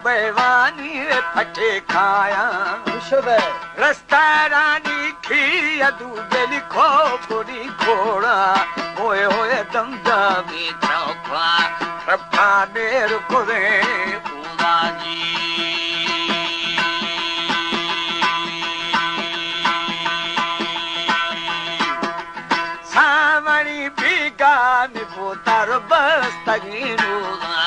बेवानी पटे खाया रस्ता रानी खी अदू बेली खो पूरी घोड़ा होए होए दमदा में चौका रब्बा नेर कुरे पूरा जी सामनी भीगा निबो तार बस्तगी नूरा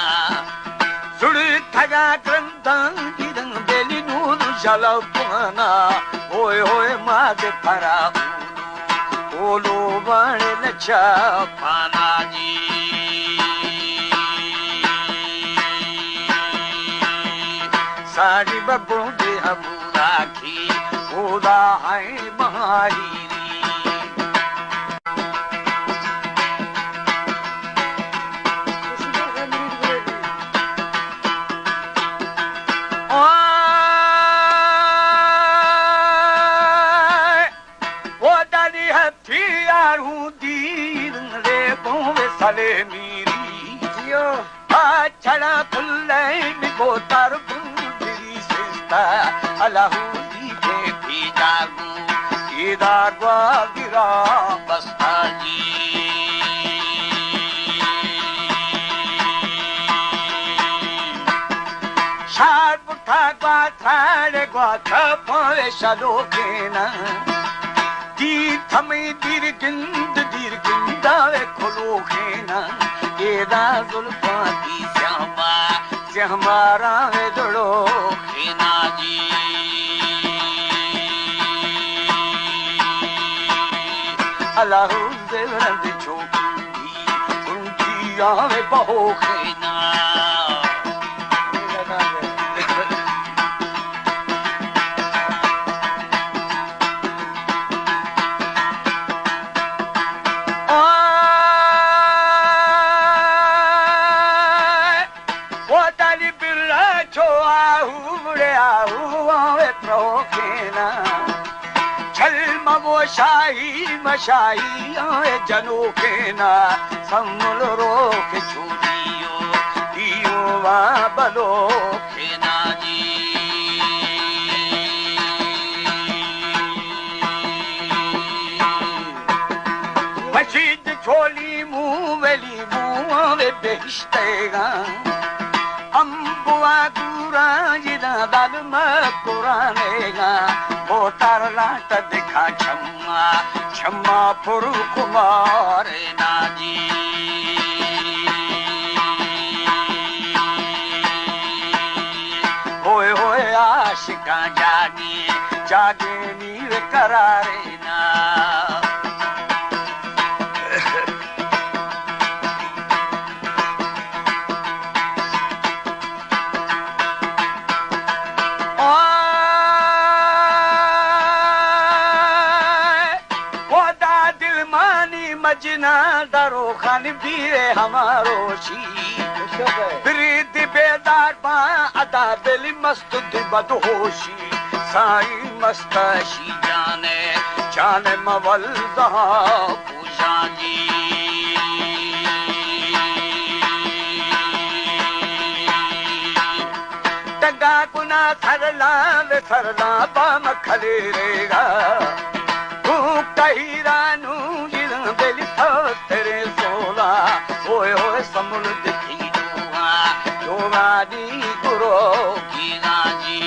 सुड़ी थगा क्रंदं गिदं बेली नूनु जलपुना होए होए मागे फरा ओलो बाणे नचा पाना जी साड़ी बबों दे हम राखी ओला है महारी साले मेरी जियो छड़ा फुल्ले मिको तार बुंदरी सिस्ता अल्लाह दी के भीजागू ईदा गवा गिरा बस्ता जी शार पुठा गवा थाड़े गवा थपे शलो केना दी थमी दीर गिंदावे खोलो खेना एदा जुल्फा की श्यामा रावे जड़ो खेना जी अल्लाह देवरंद छोटी उनकी आवे बहो खेना शाही मशाही आए जनो के ना समल रोक छुदियो दियो वा बलो के ना जी मस्जिद छोली मुँह वे बेहिश्तेगा अम्बुआ दूरा जिदा दाल मकुरानेगा बोतार लाट दिखा छम्मा पुरु कुमार नाजी होए होए आशिका जागे नीर करारे ना मजना दरो खान बीरे हमारो शी प्रीत बेदार पा अदा बेली मस्त दिबद होशी साई मस्ताशी जाने मवल जहा पूजा जी टगा कुना सरला बाम खले रेगा तू कहीरानू बेली तेरे सोला होए होए समुल दिखी जोवानी गुरो की नाजी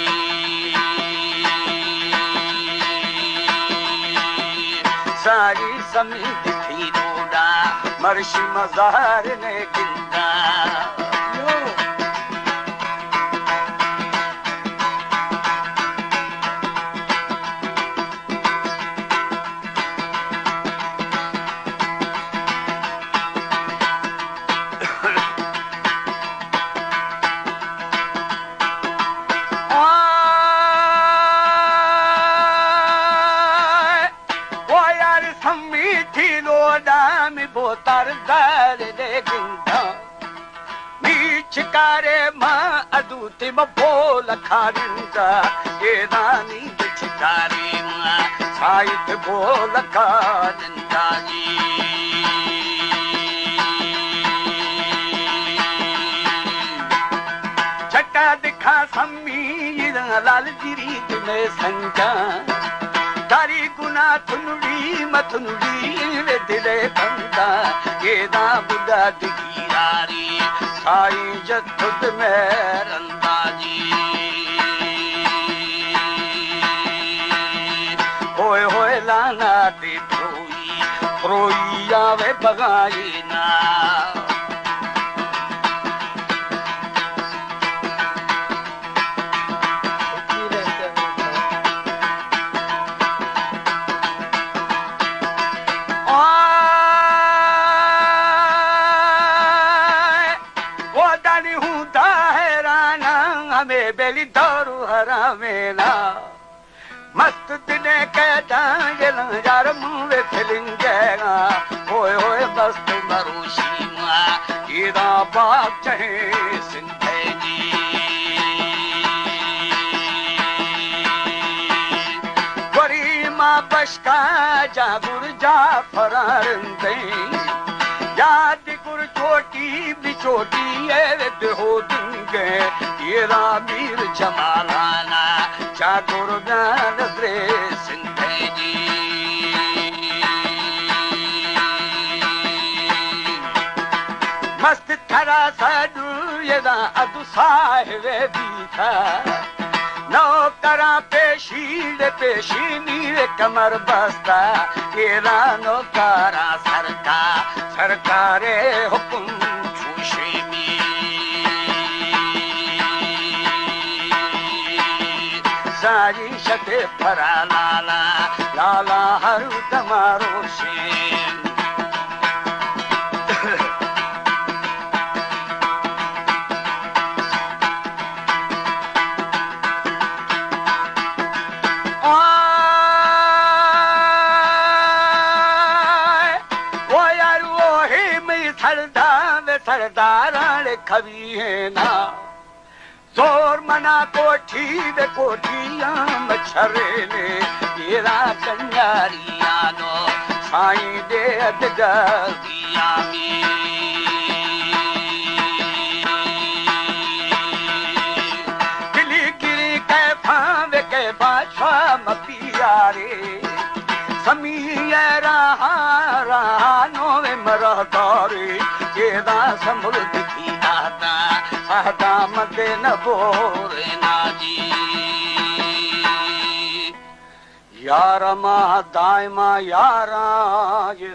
सारी समी दिखी डोडा मर्शी मजार ने गिंदा चिकारे मां अदूते बोल खारिंदा ये नानी चिकारे मां साइट बोल खारिंदा जी छक्का दिखा समीर लाल गिरी में संजा दारी गुना थुनड़ी मथुनड़ी वे दिले बंदा ये ना बुदा दिगिरारी साई जत्थुद में रंदाजी होए होए लाना दे प्रोई आवे बगाई ना बेली दारू हरा मेला मस्त दिने कहता यार मुँह फिलिंगेगा होए होए मस्त मरूशी हीरा बाग चाहे सिंधे जी बड़ी माँ बशका जागुर जा फरारंदे याद गुर छोटी भी छोटी है हो दूंगे ये रामीर जमालाना चाकुर नजरे सिंधे जी मस्त थरा साडू ये ना अदु साहिबे बीठा नौ करा पेशी नीरे कमर बस्ता ये रानो करा सरकारे हुकुम छूशे में सारी शते फरा लाला लाला हरु तमारो शेन सरदार खबी है ना जोर मना कोठी दे कोठिया मच्छरे ने येरा कंजारिया नो साईं दे अदगिया में दिली गिरी कैफा वे कैफा शाम पियारे समीरा नो वे मरदारे केदा समृद्ध की दाता सहदा मदे न बोरे नाजी यारा मा दायमा यारा ये